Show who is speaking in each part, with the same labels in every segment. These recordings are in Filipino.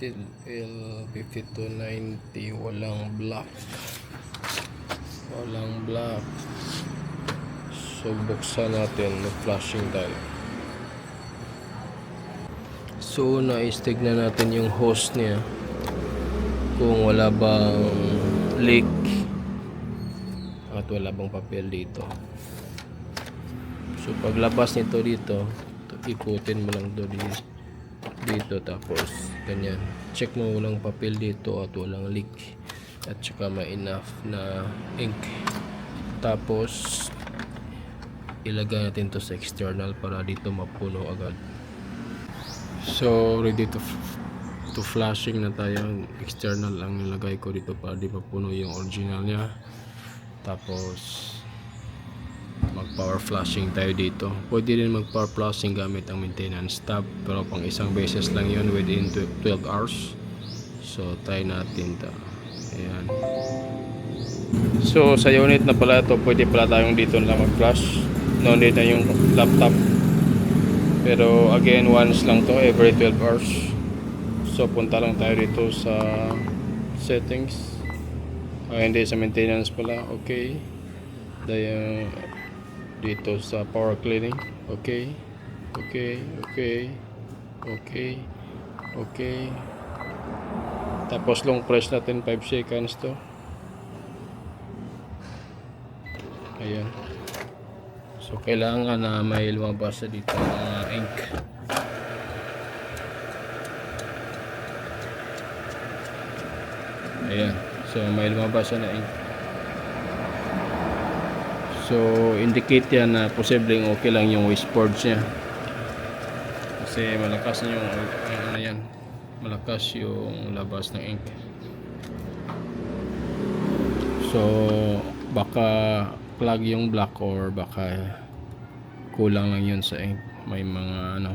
Speaker 1: Still L5290, walang black. So buksan natin, flashing tayo. So naistignan natin yung hose niya kung wala bang leak at wala bang papel dito. So paglabas nito dito, ikutin mo lang dito tapos ganyan, check mo walang papel dito at walang leak at saka may enough na ink. Tapos ilagay natin to sa external para dito mapuno agad. So ready to flashing na tayo. External ang nilagay ko dito para di mapuno yung original nya. Tapos mag power flashing tayo dito. Pwede din mag power flashing gamit ang maintenance tab, pero pang isang beses lang yun within 12 hours. So try natin ta. Ayan. So sa unit na pala ito, pwede pala tayong dito na mag flash. No need na yung laptop. Pero again, once lang to every 12 hours. So punta lang tayo dito sa settings. Hindi sa maintenance pala. Okay. Dito sa power cleaning. Okay. Tapos long press natin 5 seconds to. Ayan. So kailangan na may lumabas dito ang ink. Ayan. So may lumabas na ink. So indicate yan na posibleng okay lang yung washboard niya. Kasi malakas na yung yan. Malakas yung labas ng ink. So baka plug yung black or baka kulang lang yun sa ink. May mga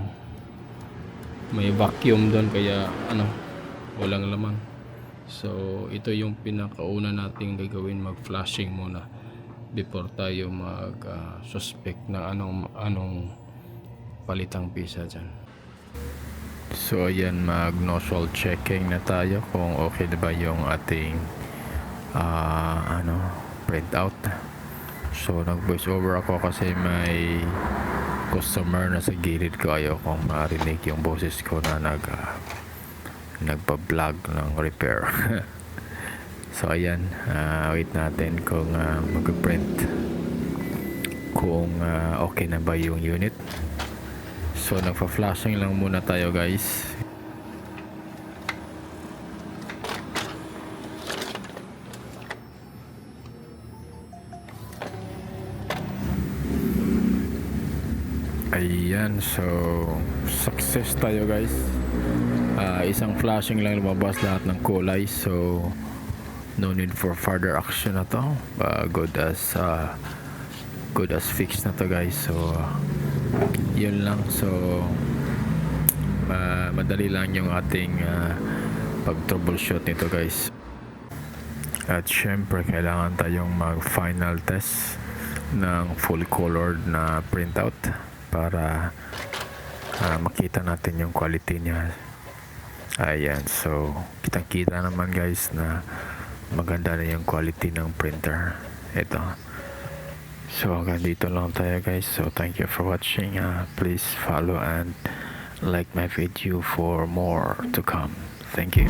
Speaker 1: may vacuum doon kaya walang laman. So ito yung pinakauna nating gagawin, mag flashing muna before tayo mag suspect na anong palitang pisa dyan. So ayan, mag nozzle checking na tayo kung okay na ba yung ating printout. So nag voice over ako kasi may customer na sa gilid ko, ayaw kong marinig yung boses ko na nagpa-vlog ng repair. So ayan, wait natin kung mag-print kung okay na ba yung unit. So nagpa-flashing lang muna tayo guys. Ayan, so success tayo guys. Isang flashing lang lumabas lahat ng kulay, so no need for further action na to. Good as fixed na to guys. So yun lang. So madali lang yung ating pag troubleshoot nito guys. At syempre kailangan tayong mag final test ng full colored na printout para makita natin yung quality niya. Ayan, so kitang kita naman guys na maganda na yung quality ng printer ito. So hanggang dito lang tayo guys. So thank you for watching. Please follow and like my video for more to come. Thank you.